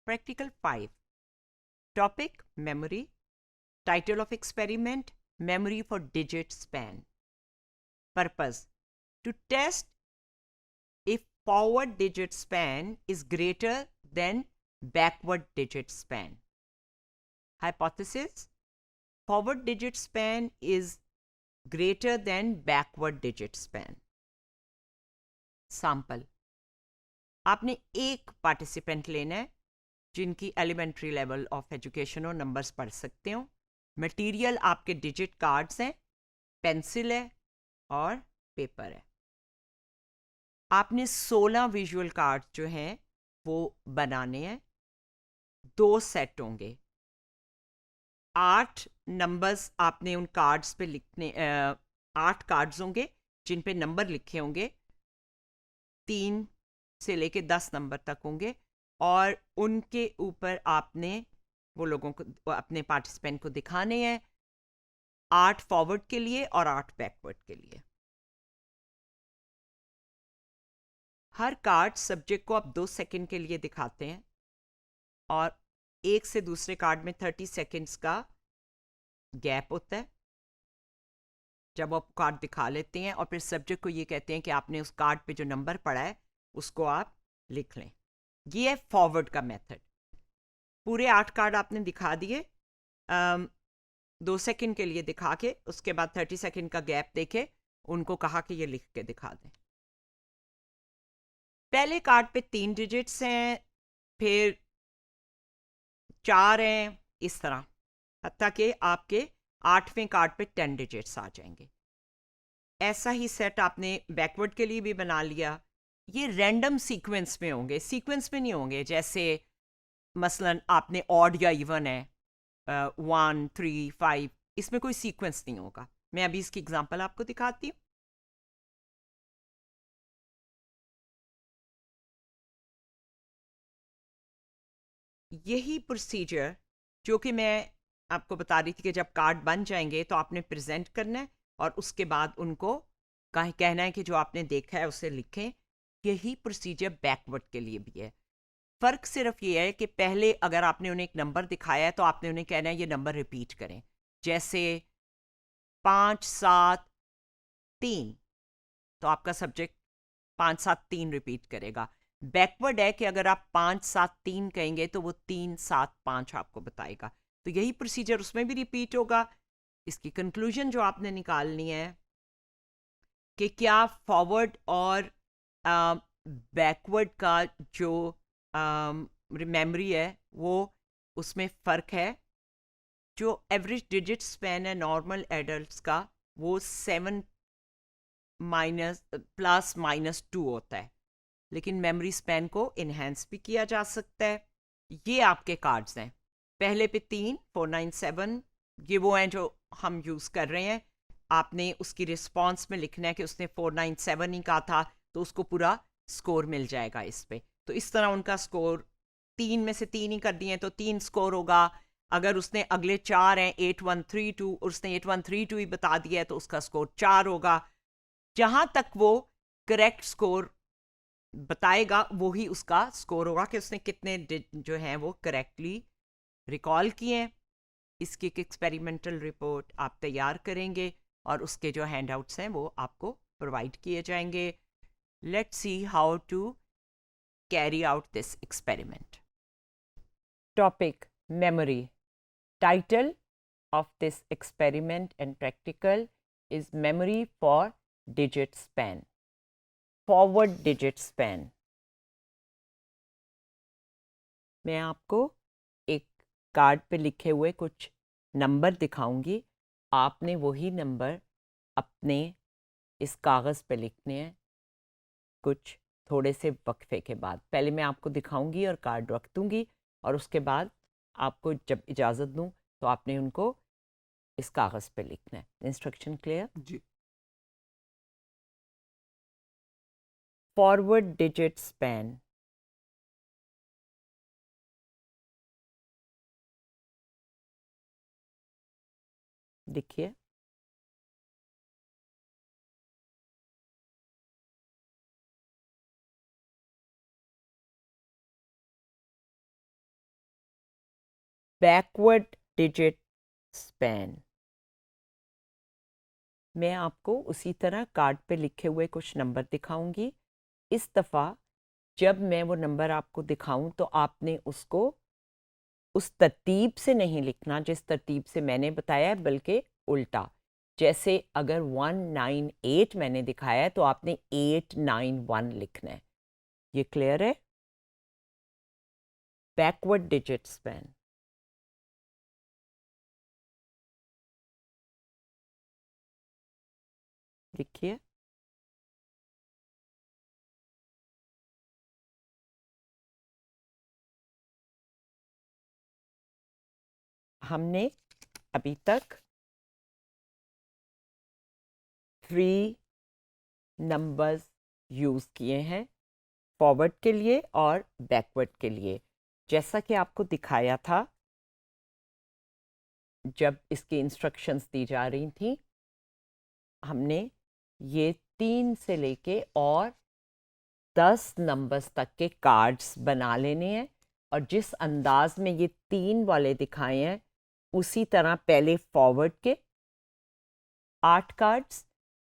Practical 5. Topic: Memory. Title of experiment: Memory for digit span. Purpose: to test if forward digit span is greater than backward digit span. Hypothesis: forward digit span is greater than backward digit span. Sample: आपने एक participant लेना है जिनकी elementary level of education हो, numbers पढ़ सकते हो. Material आपके डिजिट कार्ड्स हैं, पेंसिल है और पेपर है. आपने 16 विजुअल कार्ड जो हैं वो बनाने हैं. 2 सेट होंगे. 8 नंबर्स आपने उन कार्ड्स पे लिखने 8 कार्ड्स होंगे जिन पे नंबर लिखे होंगे. 3 से लेके 10 नंबर तक होंगे और उनके ऊपर आपने वो लोगों को, अपने पार्टिसिपेंट को दिखाने हैं. 8 फॉरवर्ड के लिए और 8 बैकवर्ड के लिए. हर कार्ड सब्जेक्ट को आप 2 सेकंड के लिए दिखाते हैं और एक से दूसरे कार्ड में 30 सेकंड्स का गैप होता है. जब आप कार्ड दिखा लेते हैं और फिर सब्जेक्ट को ये कहते हैं कि आपने उस कार्ड पे जो नंबर पढ़ा है उसको आप लिख लें. ये है फॉरवर्ड का मेथड. पूरे 8 कार्ड आपने दिखा दिए 2 सेकंड के लिए दिखा के, उसके बाद 30 सेकंड का गैप देके उनको कहा कि ये लिख के दिखा दें. पहले कार्ड पे 3 डिजिट्स हैं, फिर 4 हैं, इस तरह हत्ता कि आपके 8वें कार्ड पे 10 डिजिट्स आ जाएंगे. ऐसा ही सेट आपने बैकवर्ड के लिए भी बना लिया. ये रैंडम सीक्वेंस में होंगे, सीक्वेंस में नहीं होंगे. जैसे मसलन आपने ऑड या इवन है 1 3 5, इसमें कोई सीक्वेंस नहीं होगा. मैं अभी इसकी एग्जांपल आपको दिखाती हूँ. यही प्रोसीजर जो कि मैं आपको बता रही थी कि जब कार्ड बन जाएंगे तो आपने प्रेजेंट करना है और उसके बाद उनको कहना है कि जो आपने देखा है उसे लिखें. यही प्रोसीजर बैकवर्ड के लिए भी है. फ़र्क सिर्फ ये है कि पहले अगर आपने उन्हें एक नंबर दिखाया है तो आपने उन्हें कहना है ये नंबर रिपीट करें. जैसे 5 7 3, तो आपका सब्जेक्ट 5 7 3 रिपीट करेगा. बैकवर्ड है कि अगर आप 5 7 3 कहेंगे तो वो 3 7 5 आपको बताएगा. तो यही प्रोसीजर उसमें भी रिपीट होगा. इसकी कंक्लूजन जो आपने निकालनी है कि क्या फॉरवर्ड और बैकवर्ड का जो मेमोरी है वो उसमें फ़र्क है. जो एवरेज डिजिट स्पैन है नॉर्मल एडल्ट्स का वो 7 +- 2 होता है, लेकिन मेमोरी स्पैन को इन्हेंस भी किया जा सकता है. ये आपके कार्ड्स हैं. पहले पे 3 497, ये वो हैं जो हम यूज़ कर रहे हैं. आपने उसकी रिस्पॉन्स में लिखना है कि उसने 497 ही कहा था तो उसको पूरा स्कोर मिल जाएगा इस पे. तो इस तरह उनका स्कोर 3 में से 3 ही कर दिए तो 3 स्कोर होगा. अगर उसने अगले 4 हैं 8132 और उसने 8132 ही बता दिया है तो उसका स्कोर 4 होगा. जहां तक वो करेक्ट स्कोर बताएगा वो ही उसका स्कोर होगा कि उसने कितने जो हैं वो करेक्टली रिकॉल किए हैं. इसकी एक एक्सपेरिमेंटल रिपोर्ट आप तैयार करेंगे और उसके जो हैंडआउट्स हैं वो आपको प्रोवाइड किए जाएंगे. Let's see how to carry out this experiment. Topic: memory. Title of this experiment and practical is Memory for Digit Span. Forward digit span. मैं आपको एक कार्ड पे लिखे हुए कुछ नंबर दिखाऊंगी. आपने वही नंबर अपने इस कागज़ पे लिखने हैं कुछ थोड़े से वक्फे के बाद. पहले मैं आपको दिखाऊंगी और कार्ड रख दूंगी और उसके बाद आपको जब इजाज़त दूं तो आपने उनको इस कागज़ पे लिखना है. इंस्ट्रक्शन क्लियर जी. Forward digit span. देखिए बैकवर्ड डिजिट स्पैन। मैं आपको उसी तरह कार्ड पे लिखे हुए कुछ नंबर दिखाऊंगी। इस दफ़ा जब मैं वो नंबर आपको दिखाऊं तो आपने उसको उस तरतीब से नहीं लिखना जिस तरतीब से मैंने बताया है, बल्कि उल्टा। जैसे अगर 198 मैंने दिखाया है तो आपने 891 लिखना है। ये क्लियर है? Backward digit span. लिखिए। हमने अभी तक 3 नंबर्स यूज़ किए हैं, फॉरवर्ड के लिए और बैकवर्ड के लिए। जैसा कि आपको दिखाया था जब इसकी इंस्ट्रक्शंस दी जा रही थी, हमने ये 3 से लेके और 10 नंबर्स तक के कार्ड्स बना लेने हैं, और जिस अंदाज में ये 3 वाले दिखाए हैं उसी तरह पहले फॉरवर्ड के 8 कार्ड्स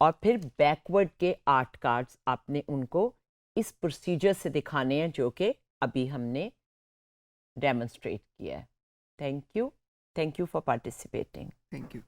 और फिर बैकवर्ड के 8 कार्ड्स आपने उनको इस प्रोसीजर से दिखाने हैं जो कि अभी हमने डेमोन्स्ट्रेट किया है। Thank you for participating. Thank you.